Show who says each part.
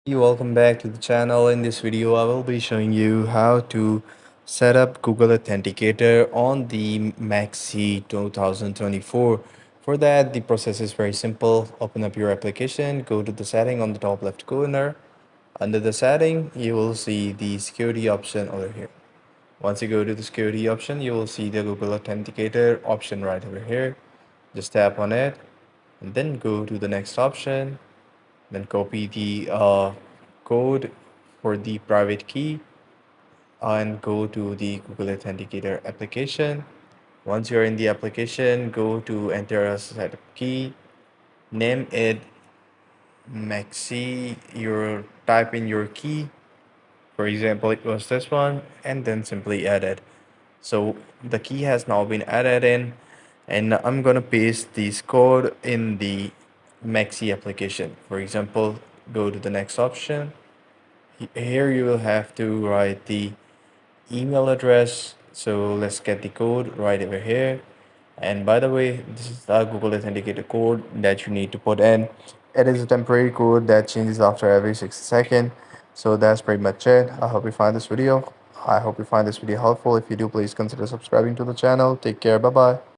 Speaker 1: Welcome back to the channel. In this video, I will be showing you how to set up Google Authenticator on the Mexc 2024. For that, the process is very simple. Open up your application, go to the setting on the top left corner. Under the setting, you will see the security option over here. Once you go to the security option, you will see the Google Authenticator option right over here. Just tap on it and then go to the next option, then copy the code for the private key and go to the Google Authenticator application. Once you're in the application, go to enter a setup key, name it Mexc, your type in your key. For example, it was this one, and then simply add it. So the key has now been added in, and I'm gonna paste this code in the Mexc application. For example, go to the next option. Here you will have to write the email address. So let's get the code right over here. And by the way, this is the Google Authenticator code that you need to put in. It is a temporary code that changes after every 60 seconds. So that's pretty much it. I hope you find this video. I hope you find this video helpful. If you do, please consider subscribing to the channel. Take care. Bye bye.